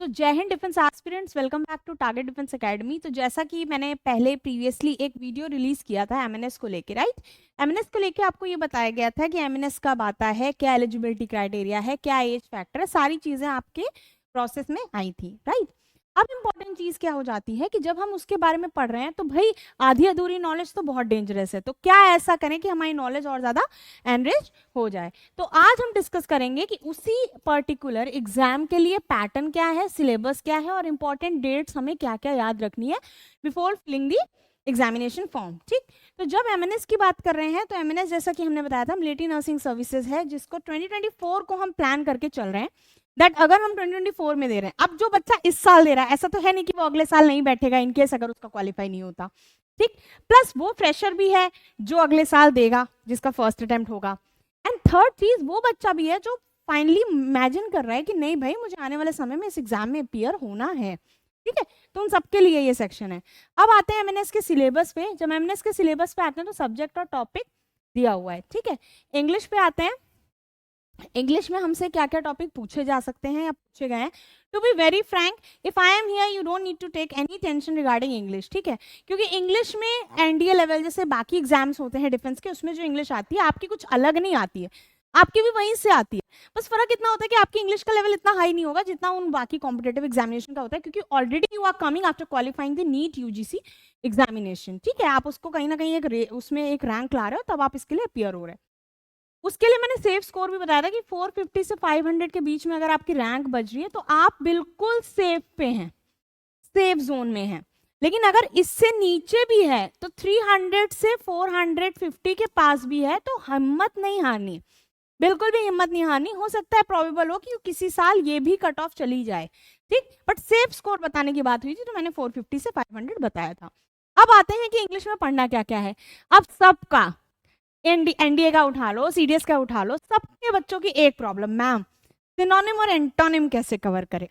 जय हिंद defence aspirants, welcome back to target defence academy. तो जैसा कि मैंने पहले प्रीवियसली एक वीडियो रिलीज किया था एमएनएस को लेके, राइट। एमएनएस को लेके आपको ये बताया गया था कि एमएनएस कब आता है, क्या एलिजिबिलिटी क्राइटेरिया है, क्या एज फैक्टर है, सारी चीजें आपके प्रोसेस में आई थी, राइट। अब इंपॉर्टेंट चीज क्या हो जाती है कि जब हम उसके बारे में पढ़ रहे हैं तो भाई आधी अधूरी नॉलेज तो बहुत डेंजरस है, तो क्या ऐसा करें कि हमारी नॉलेज और ज्यादा एनरिच हो जाए। तो आज हम डिस्कस करेंगे कि उसी पर्टिकुलर एग्जाम के लिए पैटर्न क्या है, सिलेबस क्या है और इंपॉर्टेंट डेट्स हमें क्या क्या याद रखनी है before filling the examination form, ठीक। तो जब एमएनएस की बात कर रहे हैं तो एमएनएस जैसा कि हमने बताया था मिलिट्री नर्सिंग सर्विसेज है, जिसको 2024 को हम प्लान करके चल रहे हैं। दैट अगर हम 2024 में दे रहे हैं, अब जो बच्चा इस साल दे रहा है ऐसा तो है नहीं कि वो अगले साल नहीं बैठेगा इनकेस अगर उसका क्वालिफाई नहीं होता, ठीक। प्लस वो फ्रेशर भी है जो अगले साल देगा, जिसका फर्स्ट अटेम्प्ट होगा। एंड थर्ड चीज, वो बच्चा भी है जो फाइनली इमेजिन कर रहा है कि नहीं भाई मुझे आने वाले समय में इस एग्जाम में अपीयर होना है, ठीक है। तो उन सबके लिए ये सेक्शन है। अब आते हैं एमएनएस के सिलेबस पे। जब एमएनएस के सिलेबस पे आते हैं तो सब्जेक्ट और टॉपिक दिया हुआ है, ठीक है। इंग्लिश पे आते हैं। इंग्लिश में हमसे क्या क्या टॉपिक पूछे जा सकते हैं या पूछे गए हैं। To be very frank, if I am here you don't need to take any tension regarding English, ठीक है। क्योंकि इंग्लिश में एनडीए लेवल जैसे बाकी एग्जाम्स होते हैं डिफेंस के, उसमें जो इंग्लिश आती है आपकी कुछ अलग नहीं आती है, आपकी भी वहीं से आती है। बस फर्क इतना होता है कि आपकी इंग्लिश का लेवल इतना हाई नहीं होगा जितना उन बाकी कॉम्पिटेटिव एग्जामिनेशन का होता है, क्योंकि already you are coming after qualifying the NEET UGC examination, ठीक है। आप उसको कहीं ना कहीं उसमें एक रैंक ला रहे हो, तब आप इसके लिए अपीयर हो रहे हैं। उसके लिए मैंने सेफ स्कोर भी बताया था कि 450 से 500 के बीच में अगर आपकी रैंक बज रही है तो आप बिल्कुल सेफ पे हैं, सेफ जोन में हैं। लेकिन अगर इससे नीचे भी है तो 300 से 450 के पास भी है तो हिम्मत नहीं हारनी, बिल्कुल भी हिम्मत नहीं हारनी। हो सकता है प्रोबेबल हो कि किसी साल ये भी कट ऑफ चली जाए, ठीक। बट सेफ स्कोर बताने की बात हुई थी तो मैंने 450 से 500 बताया था। अब आते हैं कि इंग्लिश में पढ़ना क्या क्या है। अब सबका एनडीए का उठा लो, सीडीएस का उठा लो, सबके बच्चों की एक प्रॉब्लम, मैम सिनोनिम और एंटोनिम कैसे कवर करें।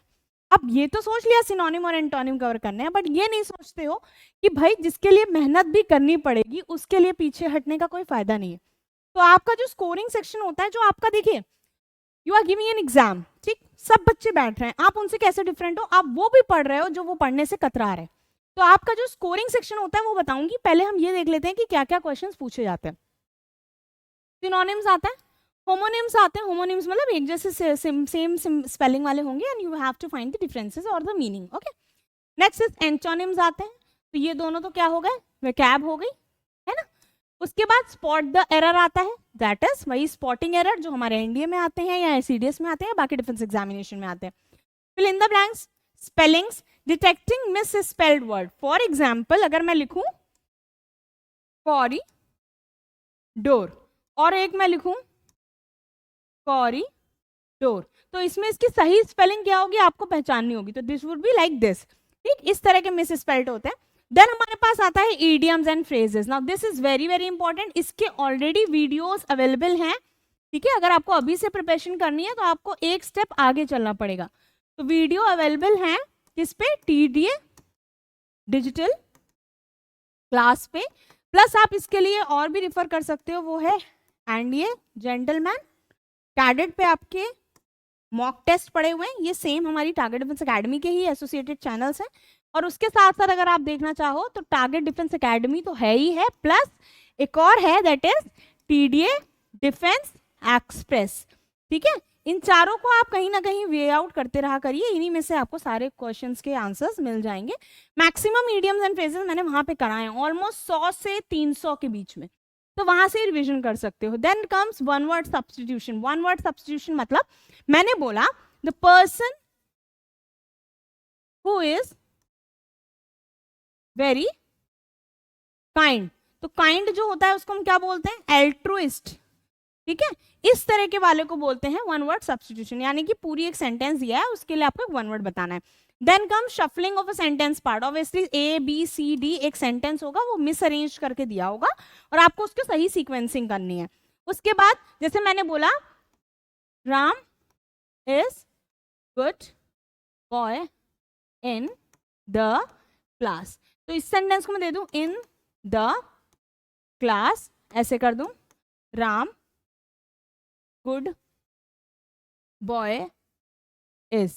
अब ये तो सोच लिया सिनोनिम और एंटोनिम कवर करने हैं, बट ये नहीं सोचते हो कि भाई जिसके लिए मेहनत भी करनी पड़ेगी उसके लिए पीछे हटने का कोई फायदा नहीं है। तो आपका जो स्कोरिंग सेक्शन होता है, जो आपका देखिए you are giving an exam, ठीक, सब बच्चे बैठ रहे हैं, आप उनसे कैसे डिफरेंट हो, आप वो भी पढ़ रहे हो जो वो पढ़ने से कतरा रहे हैं। तो आपका जो स्कोरिंग सेक्शन होता है वो बताऊंगी, पहले हम ये देख लेते हैं कि क्या क्या क्वेश्चन पूछे जाते हैं। सिनोनिम्स आता है, होमोनिम्स आते हैं। होमोनिम्स मतलब एक जैसे सेम स्पेलिंग वाले होंगे and you have to find the differences और the meaning, okay. Next is antonyms आते हैं, तो ये दोनों तो क्या हो गए, वोकैब हो गई, है ना। उसके बाद स्पॉट द एरर आता है, दैट इज वही स्पॉटिंग एरर जो हमारे एनडीए में आते हैं या सीडीएस में आते हैं, बाकी डिफेंस एग्जामिनेशन में आते हैं। Fill in the blanks, spellings, detecting misspelled word. For example अगर मैं लिखूं कॉरिडोर और एक मैं लिखूं कॉरिडोर, तो इसमें इसकी सही स्पेलिंग क्या होगी आपको पहचाननी होगी। तो this would be like this, ठीक, इस तरह के मिस स्पेल्ड होते हैं। देन हमारे पास आता है idioms and phrases. Now this is very very important, इसके ऑलरेडी वीडियोस अवेलेबल हैं, ठीक है। अगर आपको अभी से प्रिपरेशन करनी है तो आपको एक स्टेप आगे चलना पड़ेगा। तो वीडियो अवेलेबल है किस पे, टीडीए डिजिटल क्लास पे, प्लस आप इसके लिए और भी रिफर कर सकते हो, वो है एनडीए जेंटलमैन कैडेट पे आपके मॉक टेस्ट पड़े हुए हैं। ये सेम हमारी टारगेट डिफेंस एकेडमी के ही एसोसिएटेड चैनल्स हैं। और उसके साथ साथ अगर आप देखना चाहो तो टारगेट डिफेंस एकेडमी तो है ही है, प्लस एक और है that is TDA defence express, ठीक है। इन चारों को आप कहीं ना कहीं वे आउट करते रहा करिए, इन्हीं में से आपको सारे क्वेश्चंस के आंसर्स मिल जाएंगे। मैक्सिमम मीडियम्स एंड फ्रेजेस मैंने वहां पे कराए हैं, ऑलमोस्ट 100 से 300 के बीच में, तो वहां से रिवीजन कर सकते हो। Then comes one word substitution. One word substitution मतलब मैंने बोला the person who is very kind, तो काइंड जो होता है उसको हम क्या बोलते हैं, एल्ट्रुइस्ट, ठीक है। इस तरह के वाले को बोलते हैं वन वर्ड सब्स्टिट्यूशन, यानी कि पूरी एक सेंटेंस दिया है उसके लिए आपको वन वर्ड बताना है। Then come shuffling of a sentence part. Obviously A B C D एक सेंटेंस होगा, वो मिस अरेंज करके दिया होगा और आपको उसकी सही सीक्वेंसिंग करनी है। उसके बाद जैसे मैंने बोला Ram is good boy in the class, तो इस सेंटेंस को मैं दे दूं इन द क्लास, ऐसे कर दूं राम गुड बॉय इज,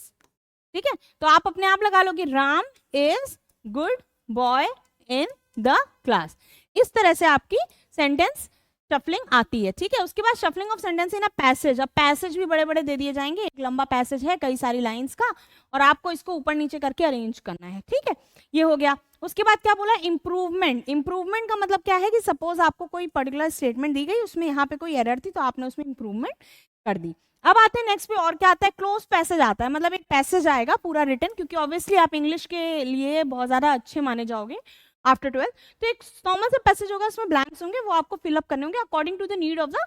ठीक है, तो आप अपने आप लगा लो कि Ram is good boy in the class. इस तरह से आपकी सेंटेंस शफलिंग आती है। ठीक है, उसके बाद shuffling of sentence in a passage. अब पैसेज भी बड़े बड़े दे दिए जाएंगे, एक लंबा पैसेज है कई सारी लाइंस का, और आपको इसको ऊपर नीचे करके अरेंज करना है। ठीक है, ये हो गया। उसके बाद क्या बोला, इंप्रूवमेंट। इंप्रूवमेंट का मतलब क्या है कि सपोज आपको कोई पर्टिकुलर स्टेटमेंट दी गई, उसमें यहाँ पे कोई एरर थी तो आपने उसमें इंप्रूवमेंट कर दी। अब आते हैं नेक्स्ट पे, और क्या आता है, क्लोज पैसेज आता है। मतलब एक पैसेज आएगा पूरा रिटन, क्योंकि ऑब्वियसली आप इंग्लिश के लिए बहुत ज्यादा अच्छे माने जाओगे आफ्टर 12, तो एक नॉर्मल से पैसेज होगा, उसमें ब्लैंक्स होंगे, वो आपको फिलअप करने होंगे according to the need of the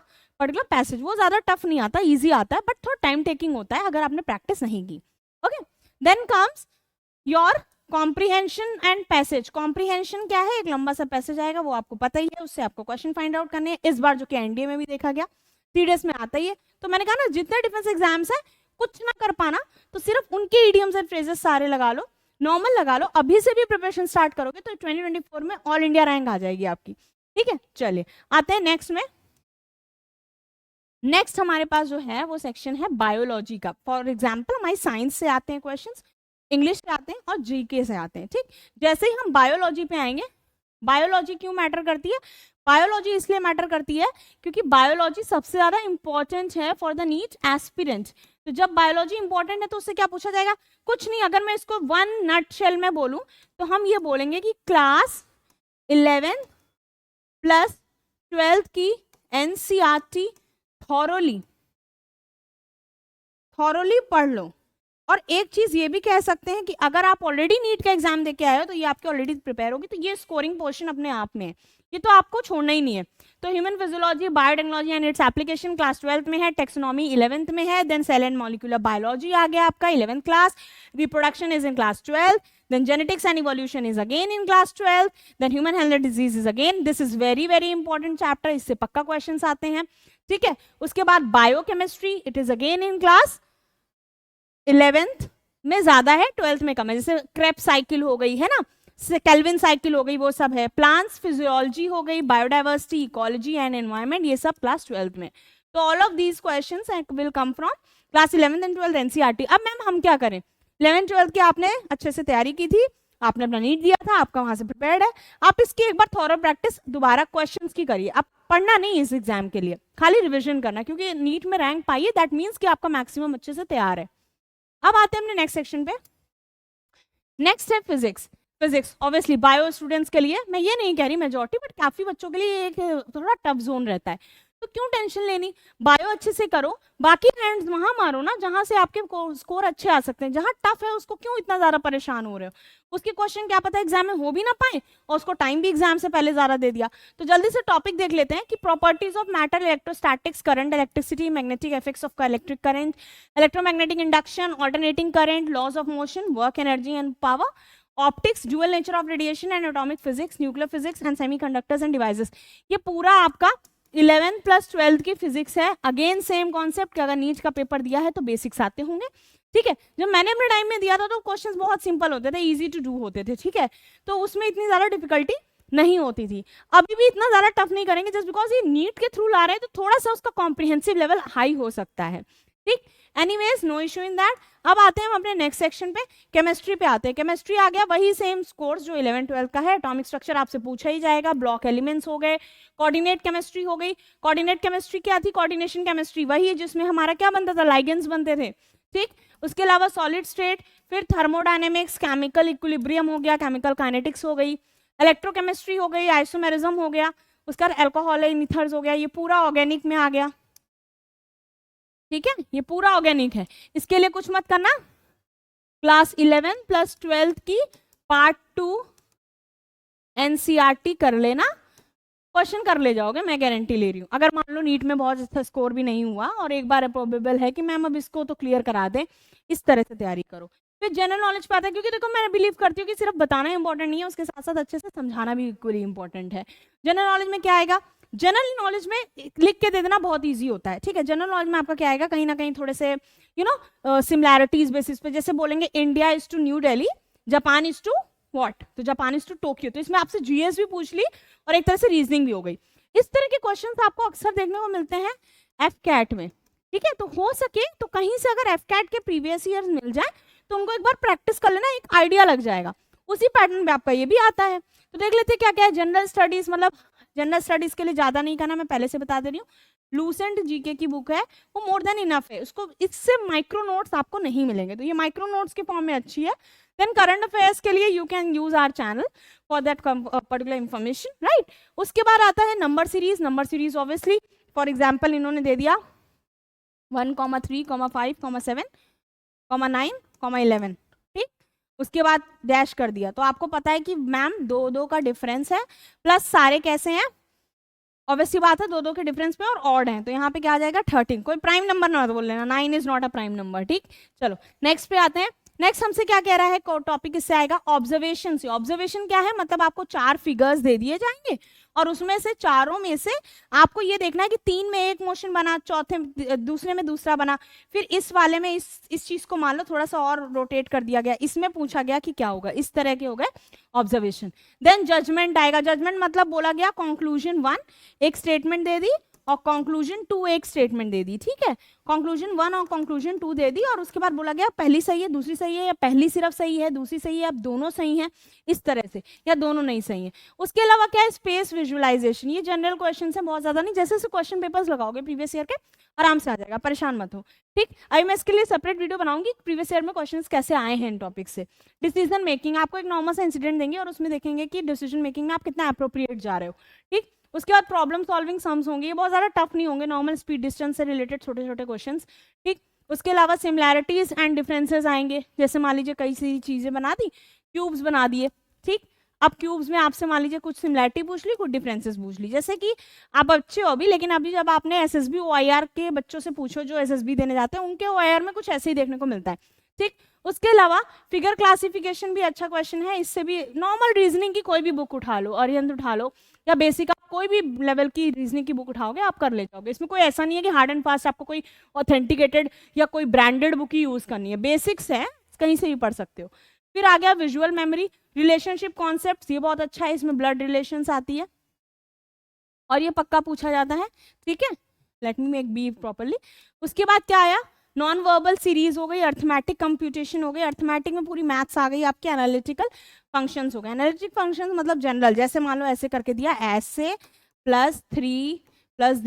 particular passage. वो ज्यादा टफ नहीं आता, इजी आता है, बट थोड़ा टाइम टेकिंग होता है अगर आपने प्रैक्टिस नहीं की। Okay, then comes your comprehension and passage. Comprehension क्या है, एक लंबा सा पैसेज आएगा, वो आपको पता ही है, उससे आपको क्वेश्चन फाइंड आउट करने हैं। इस बार जो कि एनडीए में भी देखा गया, सीडीएस में आता ही है। तो मैंने कहा ना, जितने डिफेंस एग्जाम्स है, कुछ ना कर पाना तो सिर्फ उनके इडियम्स एंड फ्रेजेस सारे लगा लो, नॉर्मल लगा लो। अभी से भी प्रिपरेशन स्टार्ट करोगे तो 2024 में ऑल इंडिया रैंक आ जाएगी आपकी। ठीक है, चलिए आते हैं नेक्स्ट में। नेक्स्ट हमारे पास जो है वो सेक्शन है बायोलॉजी का। फॉर एग्जाम्पल हमारी साइंस से आते हैं क्वेश्चंस, इंग्लिश से आते हैं और जीके से आते हैं। ठीक, जैसे ही हम बायोलॉजी पे आएंगे, बायोलॉजी क्यों मैटर करती है, बायोलॉजी इसलिए मैटर करती है क्योंकि बायोलॉजी सबसे ज्यादा इंपॉर्टेंट है फॉर द नीट एस्पिरेंट। तो जब बायोलॉजी इंपॉर्टेंट है तो उससे क्या पूछा जाएगा, कुछ नहीं। अगर मैं इसको वन नट शेल में बोलूं तो हम ये बोलेंगे कि क्लास 11 प्लस 12 की एनसीईआरटी थॉरोली पढ़ लो। और एक चीज ये भी कह सकते हैं कि अगर आप ऑलरेडी नीट का एग्जाम देके आए हो तो ये आपके ऑलरेडी प्रिपेयर होगी, तो ये स्कोरिंग पोर्शन अपने आप में है, ये तो आपको छोड़ना ही नहीं है। तो human physiology, biotechnology and its application class 12th में है, टेक्सोनॉमी 11th में है, then cell and molecular biology आ गया आपका 11th class, reproduction is in class 12, then genetics and evolution is again in class 12, then human health and disease is again, this is very very important chapter, इससे पक्का questions आते हैं। ठीक है, उसके बाद biochemistry, it is again in class 11th में ज्यादा है, 12th में कम है। जैसे क्रेब्स साइकिल हो गई है ना, केल्विन साइकिल हो गई, वो सब है। प्लांट्स फिजियोलॉजी हो गई, बायोडाइवर्सिटी, इकोलॉजी एंड एनवायरमेंट, ये सब क्लास 12th में। तो all of these questions will come from class 11th and 12th NCERT. अब मैम हम क्या करें, 11th 12th की आपने अच्छे से तैयारी की थी, आपने अपना नीट दिया था, आपका वहां से प्रिपेयर्ड है, आप इसकी एक बार थॉरो प्रैक्टिस दोबारा क्वेश्चंस की करिए। आप पढ़ना नहीं इस एग्जाम के लिए, खाली रिविजन करना, क्योंकि नीट में रैंक पाइए, दैट मीन्स कि आपका मैक्सिमम अच्छे से तैयार है। अब आते हैं अपने नेक्स्ट सेक्शन पे। नेक्स्ट है physics. Physics obviously bio students के लिए, मैं ये नहीं कह रही मेजॉरिटी, बट काफी बच्चों के लिए एक थोड़ा टफ जोन रहता है, तो क्यों टेंशन लेनी, बायो अच्छे से करो, बाकी हैंड्स वहां मारो ना जहां से आपके स्कोर अच्छे आ सकते हैं। जहां टफ है उसको क्यों इतना ज्यादा परेशान हो रहे हो, उसके क्वेश्चन क्या पता एग्जाम में हो भी ना पाए और उसको टाइम भी एग्जाम से पहले ज्यादा दे दिया। तो जल्दी से टॉपिक देख लेते हैं कि properties of matter, electrostatics, current, electricity, magnetic effects of electric current, electromagnetic induction, alternating current, laws of motion, work energy and power, optics, dual nature of radiation and atomic physics, nuclear physics and semiconductors and devices. ये पूरा आपका 11th plus 12th की physics है। Again same concept कि अगर NEET का paper दिया है तो बेसिक्स आते होंगे। ठीक है, जब मैंने अपने टाइम में दिया था तो क्वेश्चंस बहुत सिंपल होते थे, इजी टू डू होते थे। ठीक है, तो उसमें इतनी ज्यादा डिफिकल्टी नहीं होती थी। अभी भी इतना ज्यादा टफ नहीं करेंगे, जस्ट बिकॉज ये नीट के थ्रू ला रहे हैं तो थोड़ा सा उसका कॉम्प्रिहेंसिव लेवल हाई हो सकता है। ठीक, anyways no issue in that. अब आते हैं हम अपने नेक्स्ट सेक्शन पे, केमिस्ट्री पे आते हैं। केमिस्ट्री आ गया वही सेम कोर्स जो 11th 12th का है, एटॉमिक स्ट्रक्चर आपसे पूछा ही जाएगा, ब्लॉक एलिमेंट्स हो गए, कोऑर्डिनेट केमिस्ट्री हो गई। कोऑर्डिनेट केमिस्ट्री क्या थी, कोऑर्डिनेशन केमिस्ट्री वही है जिसमें हमारा क्या बनता था, लाइगेंड्स बनते थे। ठीक, उसके अलावा सॉलिड स्टेट, फिर थर्मोडायनेमिक्स, केमिकल इक्विलिब्रियम हो गया, केमिकल काइनेटिक्स हो गई, इलेक्ट्रोकेमिस्ट्री हो गई, आइसोमेरिज्म हो गया, उसका अल्कोहल ईथर्स हो गया, ये पूरा ऑर्गेनिक में आ गया। ठीक है, ये पूरा ऑर्गेनिक है, इसके लिए कुछ मत करना। क्लास 11 प्लस 12th की पार्ट 2 एनसीईआरटी कर लेना, क्वेश्चन कर ले जाओगे, मैं गारंटी ले रही हूँ। अगर मान लो नीट में बहुत अच्छा स्कोर भी नहीं हुआ और एक बार प्रोबेबल है कि मैम अब इसको तो क्लियर करा दें, इस तरह से तैयारी करो। फिर जनरल नॉलेज पे आता है, क्योंकि देखो मैं बिलीव करती हूँ कि सिर्फ बताना इंपॉर्टेंट नहीं है, उसके साथ साथ अच्छे से समझाना भी इक्वली इंपॉर्टेंट है। जनरल नॉलेज में क्या आएगा, जनरल नॉलेज में लिख के दे देना बहुत इजी होता है। ठीक है, जनरल नॉलेज में आपका क्या आएगा, कहीं ना कहीं थोड़े से सिमिलैरिटीज बेसिस पे, जैसे बोलेंगे India is to New Delhi, Japan is to what, तो जापान इज टू टोक्यो, तो इसमें आपसे जीएस भी पूछ ली और एक तरह से रीजनिंग भी हो गई। इस तरह के क्वेश्चंस आपको अक्सर देखने को मिलते हैं एफ कैट में। ठीक है, तो हो सके तो कहीं से अगर एफ कैट के प्रीवियस ईयर मिल जाए तो उनको एक बार प्रैक्टिस कर लेना, एक आइडिया लग जाएगा। उसी पैटर्न पे आपका ये भी आता है। तो देख लेते हैं क्या क्या है। जनरल स्टडीज, मतलब जनरल स्टडीज के लिए ज्यादा नहीं करना, मैं पहले से बता दे रही हूँ। लूसेंट जीके की बुक है, वो मोर देन इनफ है, उसको इससे माइक्रो नोट्स आपको नहीं मिलेंगे, तो ये माइक्रो नोट्स के फॉर्म में अच्छी है। देन करंट अफेयर्स के लिए you can use our channel for that particular information, right. उसके बाद आता है number series. Number series obviously for example इन्होंने दे दिया 1, 3, 5, 7, 9, 11, ठीक। उसके बाद डैश कर दिया, तो आपको पता है कि मैम 2 का डिफरेंस है, प्लस सारे कैसे हैं, ऑब्वियसली बात है 2 के डिफरेंस में और ऑड है, तो यहाँ पे क्या आ जाएगा 13। कोई प्राइम नंबर ना बोल लेना, 9 is not a prime number, ठीक। चलो नेक्स्ट पे आते हैं। नेक्स्ट हमसे क्या कह रहा है, टॉपिक किससे आएगा, ऑब्जर्वेशन से। ऑब्जर्वेशन क्या है, मतलब आपको 4 फिगर्स दे दिए जाएंगे और उसमें से चारों में से आपको ये देखना है कि 3 में एक मोशन बना, चौथे दूसरे में दूसरा बना, फिर इस वाले में इस चीज को मान लो थोड़ा सा और रोटेट कर दिया गया, इसमें पूछा गया कि क्या होगा, इस तरह के हो गए ऑब्जर्वेशन। देन जजमेंट आएगा। जजमेंट मतलब बोला गया कंक्लूजन 1 एक स्टेटमेंट दे दी और कंक्लूजन 2 एक स्टेटमेंट दे दी, ठीक है। कंक्लूजन 1 और कंक्लूजन 2 दे दी और उसके बाद बोला गया पहली सही है, दूसरी सही है, या पहली सिर्फ सही है, दूसरी सही है, अब दोनों सही हैं, इस तरह से, या दोनों नहीं सही है। उसके अलावा क्या है, स्पेस विजुअलाइजेशन। ये जनरल क्वेश्चन है, बहुत ज्यादा नहीं, जैसे जैसे क्वेश्चन पेपर्स लगाओगे प्रीवियस ईयर के आराम से आ जाएगा, परेशान मत हो, ठीक। अभी मैं इसके लिए सेपरेट वीडियो बनाऊंगी, प्रीवियस ईयर में क्वेश्चंस कैसे आए हैं इन टॉपिक से। डिसीजन मेकिंग, आपको एक नॉर्मल सा इंसिडेंट देंगे और उसमें देखेंगे कि डिसीजन मेकिंग में आप कितना अप्रोप्रिएट जा रहे हो, ठीक। उसके बाद प्रॉब्लम सॉल्विंग सम्स होंगे, ये बहुत ज्यादा टफ नहीं होंगे, नॉर्मल स्पीड डिस्टेंस से रिलेटेड छोटे छोटे क्वेश्चंस, ठीक। उसके अलावा सिमिलैरिटीज एंड डिफरेंसेस आएंगे, जैसे मान लीजिए कई सारी चीजें बना दी, क्यूब्स बना दिए, ठीक। अब क्यूब्स में आपसे मान लीजिए कुछ सिमिलैरिटी पूछ ली, कुछ डिफरेंसेस पूछ ली, जैसे कि आप अच्छे हो अभी, लेकिन अभी जब आपने एसएसबी ओआईआर के बच्चों से पूछो जो एसएसबी देने जाते हैं, उनके ओआईआर में कुछ ऐसे ही देखने को मिलता है, ठीक। उसके अलावा फिगर क्लासिफिकेशन भी अच्छा क्वेश्चन है, इससे भी नॉर्मल रीजनिंग की कोई भी बुक उठा लो, अरिहंत उठा लो, या बेसिक आप कोई भी लेवल की रीजनिंग की बुक उठाओगे आप कर ले जाओगे। इसमें कोई ऐसा नहीं है कि हार्ड एंड फास्ट आपको कोई ऑथेंटिकेटेड या कोई ब्रांडेड बुक ही यूज करनी है, बेसिक्स है, कहीं से भी पढ़ सकते हो। फिर आ गया विजुअल मेमोरी, रिलेशनशिप कॉन्सेप्ट, ये बहुत अच्छा है, इसमें ब्लड रिलेशंस आती है और ये पक्का पूछा जाता है, ठीक है। Let me make be properly. उसके बाद क्या आया, नॉन वर्बल सीरीज हो गई, अर्थमेटिक कंप्यूटेशन हो गई, अर्थमेटिक में पूरी मैथ्स आ गई आपके, एनालिटिकल फंक्शंस हो गए। एनालिटिक फंक्शंस मतलब जनरल, जैसे मान लो ऐसे करके दिया, ऐसे +3 +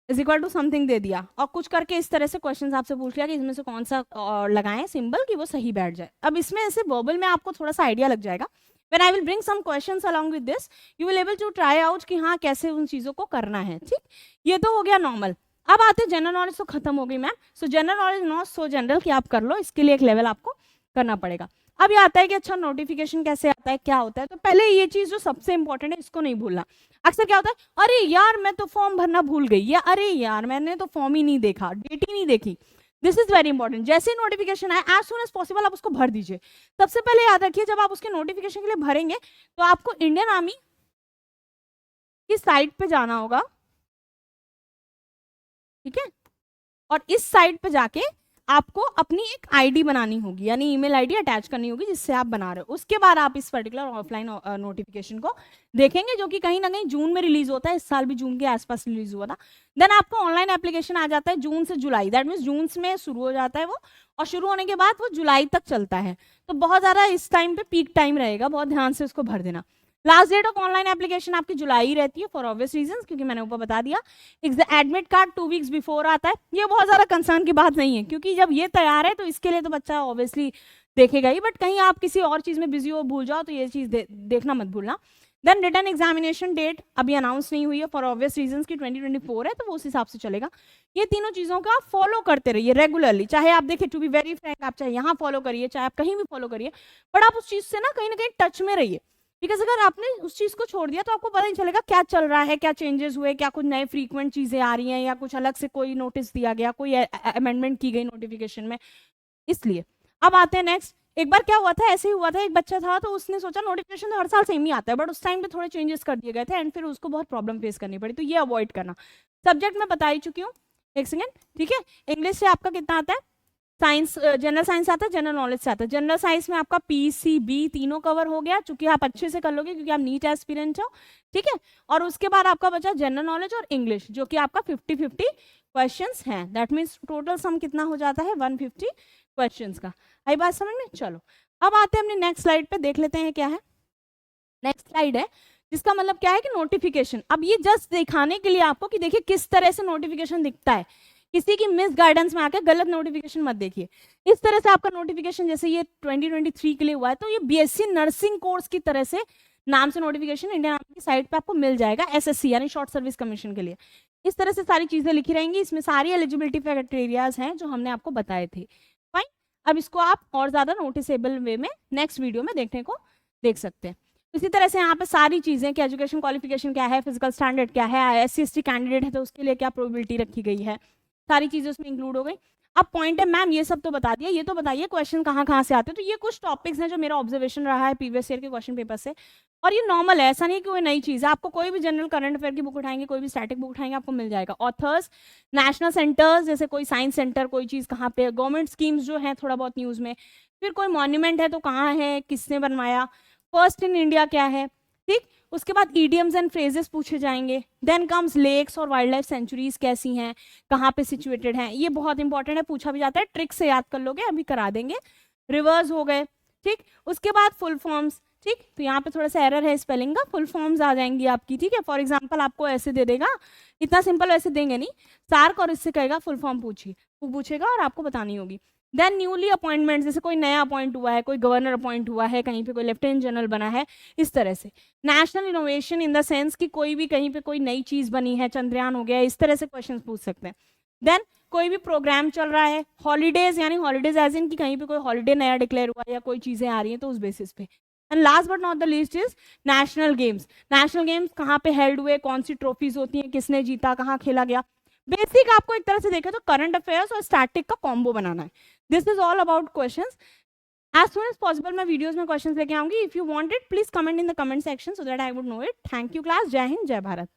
0 = समथिंग दे दिया और कुछ करके इस तरह से क्वेश्चंस आपसे पूछ लिया कि इसमें से कौन सा लगाएं सिंबल कि वो सही बैठ जाए। अब इसमें ऐसे वर्बल में आपको थोड़ा सा आइडिया लग जाएगा। When I will bring some questions along with this, you will able to try out कि हाँ कैसे उन चीजों को करना है, ठीक। ये तो हो गया नॉर्मल। अब आते हैं जनरल नॉलेज, तो खत्म हो गई ma'am. So general knowledge not so general कि आप कर लो, इसके लिए एक लेवल आपको करना पड़ेगा। अब ये आता है कि अच्छा नोटिफिकेशन कैसे आता है, क्या होता है, तो पहले ये चीज जो सबसे इंपॉर्टेंट है इसको नहीं भूलना। अक्सर क्या होता है, अरे यार मैं तो फॉर्म भरना भूल गई, या अरे यार मैंने तो फॉर्म ही नहीं देखा, डेट ही नहीं देखी। This is very important. जैसे नोटिफिकेशन आए एज सुन एज पॉसिबल आप उसको भर दीजिए। सबसे पहले याद रखिए जब आप उसके नोटिफिकेशन के लिए भरेंगे तो आपको इंडियन आर्मी की साइट पे जाना होगा, ठीक है, और इस साइट पे जाके आपको अपनी एक आईडी बनानी होगी, यानी ईमेल आईडी अटैच करनी होगी जिससे आप बना रहे हो। उसके बाद आप इस पर्टिकुलर ऑफलाइन नोटिफिकेशन को देखेंगे, जो कि कहीं ना कहीं जून में रिलीज होता है, इस साल भी जून के आसपास रिलीज हुआ था। देन आपको ऑनलाइन एप्लीकेशन आ जाता है जून से जुलाई, दैट मीन्स जून में शुरू हो जाता है वो, और शुरू होने के बाद वो जुलाई तक चलता है। तो बहुत ज्यादा इस टाइम पे पीक टाइम रहेगा, बहुत ध्यान से उसको भर देना। Last date of online application आपकी जुलाई रहती है फॉर ऑब्वियस रीजंस, क्योंकि मैंने ऊपर बता दिया। एडमिट कार्ड 2 वीक्स बिफोर आता है, ये बहुत ज्यादा कंसर्न की बात नहीं है, क्योंकि जब ये तैयार है तो इसके लिए तो बच्चा ऑब्वियसली देखेगा ही, बट कहीं आप किसी और चीज में बिजी हो भूल जाओ तो ये चीज देखना मत भूलना। देन रिटर्न एग्जामिनेशन डेट अभी अनाउंस नहीं हुई है फॉर ऑब्वियस रीजंस की 2024 है, तो वो उस हिसाब से चलेगा। ये तीनों चीजों का फॉलो करते रहिए रेगुलरली, चाहे आप देखिए, टू बी वेरी फ्रैंक, आप चाहे यहाँ फॉलो करिए चाहे आप कहीं भी फॉलो करिए, बट आप उस चीज से ना कहीं टच में रहिए, बिकॉज अगर आपने उस चीज को छोड़ दिया तो आपको पता नहीं चलेगा क्या चल रहा है, क्या चेंजेस हुए, क्या कुछ नए फ्रीक्वेंट चीजें आ रही हैं, या कुछ अलग से कोई नोटिस दिया गया, कोई अमेंडमेंट की गई नोटिफिकेशन में। इसलिए अब आते हैं नेक्स्ट। एक बार क्या हुआ था, ऐसे ही हुआ था, एक बच्चा था तो उसने सोचा नोटिफिकेशन तो हर साल सेम ही आता है, बट उस टाइम पे थोड़े चेंजेस कर दिए गए थे एंड फिर उसको बहुत प्रॉब्लम फेस करनी पड़ी, तो ये अवॉइड करना। सब्जेक्ट मैं बता ही चुकी हूँ, एक सेकेंड, ठीक है। इंग्लिश से आपका कितना आता है, साइंस, जनरल साइंस आता है, जनरल नॉलेज से आता है। जनरल साइंस में आपका पीसीबी तीनों कवर हो गया, चूंकि आप अच्छे से कर लोगे क्योंकि आप नीट एस्पिरेंट हो, ठीक है। और उसके बाद आपका बचा जनरल नॉलेज और इंग्लिश, जो कि आपका 50-50 क्वेश्चंस हैं, दैट मीन्स टोटल सम कितना हो जाता है 150 क्वेश्चंस का। आई बात समझ में? चलो अब आते हैं अपने नेक्स्ट स्लाइड पे, देख लेते हैं क्या है। नेक्स्ट स्लाइड है जिसका मतलब क्या है कि नोटिफिकेशन। अब ये जस्ट दिखाने के लिए आपको कि देखिए किस तरह से नोटिफिकेशन दिखता है, किसी की मिस गाइडेंस में आके गलत नोटिफिकेशन मत देखिए। इस तरह से आपका नोटिफिकेशन जैसे ये 2023 के लिए हुआ है, तो ये बीएससी नर्सिंग कोर्स की तरह से नाम से नोटिफिकेशन इंडियन आर्मी की साइट पे आपको मिल जाएगा, एसएससी यानी शॉर्ट सर्विस कमीशन के लिए। इस तरह से सारी चीजें लिखी रहेंगी, इसमें सारी एलिजिबिलिटी क्राइटेरियाज हैं जो हमने आपको बताए थे। फाइन, अब इसको आप और ज्यादा नोटिसेबल वे में नेक्स्ट वीडियो में देखने को देख सकते हैं। इसी तरह से यहाँ पे सारी चीजें कि एजुकेशन क्वालिफिकेशन क्या है, फिजिकल स्टैंडर्ड क्या है, SC/ST कैंडिडेट है तो उसके लिए क्या प्रोबेबिलिटी रखी गई है, सारी चीजें उसमें इंक्लूड हो गई। अब पॉइंट है मैम ये सब तो बता दिया, ये तो बताइए क्वेश्चन कहाँ से आते हैं। तो ये कुछ टॉपिक्स हैं जो मेरा ऑब्जर्वेशन रहा है प्रीवियस ईयर के क्वेश्चन पेपर से, और ये नॉर्मल है, ऐसा नहीं कि कोई नई चीज़ है। आपको कोई भी जनरल करंट अफेयर की बुक उठाएंगे, कोई भी स्टैटिक बुक उठाएंगे, आपको मिल जाएगा। ऑथर्स, नेशनल सेंटर्स, जैसे कोई साइंस सेंटर, कोई चीज़ कहाँ पे, गवर्नमेंट स्कीम्स जो है थोड़ा बहुत न्यूज़ में, फिर कोई मॉन्यूमेंट है तो कहाँ है, किसने बनवाया, फर्स्ट इन इंडिया क्या है, ठीक। उसके बाद ईडियम्स एंड फ्रेजेस पूछे जाएंगे। देन कम्स लेक्स और वाइल्ड लाइफ सेंचुरीज कैसी हैं, कहाँ पे सिचुएटेड हैं, ये बहुत इंपॉर्टेंट है, पूछा भी जाता है, ट्रिक से याद कर लोगे, अभी करा देंगे। रिवर्स हो गए, ठीक। उसके बाद फुल फॉर्म्स, ठीक। तो यहाँ पे थोड़ा सा एरर है स्पेलिंग का, फुल फॉर्म्स आ जाएंगी आपकी, ठीक है। फॉर एग्जाम्पल आपको ऐसे दे देगा, इतना सिंपल ऐसे देंगे नहीं, सार्क और इससे कहेगा फुल फॉर्म पूछेगा और आपको बतानी होगी। देन न्यूली अपॉइंटमेंट, जैसे कोई नया अपॉइंट हुआ है, कोई गवर्नर अपॉइंट हुआ है, कहीं पे कोई लेफ्टिनेंट जनरल बना है, इस तरह से। National innovation in the sense कि कोई भी कहीं पे कोई नई चीज बनी है, चंद्रयान हो गया, इस तरह से क्वेश्चन पूछ सकते हैं। देन कोई भी प्रोग्राम चल रहा है, हॉलीडेज यानी हॉलीडेज एज इन कि कहीं पे कोई हॉलीडे नया डिक्लेयर हुआ या कोई चीजें आ रही हैं तो उस बेसिस पे। And last but not the least is national games. National games कहाँ पे हेल्ड हुए, कौन सी ट्रॉफीज होती हैं, किसने जीता, कहाँ खेला गया। बेसिक आपको एक तरह से देखें तो करंट अफेयर्स और स्टैटिक का कॉम्बो बनाना है। This is all about questions. As soon as possible मैं वीडियोस में क्वेश्चंस लेके आऊंगी। If you want it please comment in the comment section so that I would know it. Thank you class, जय हिंद, जय भारत।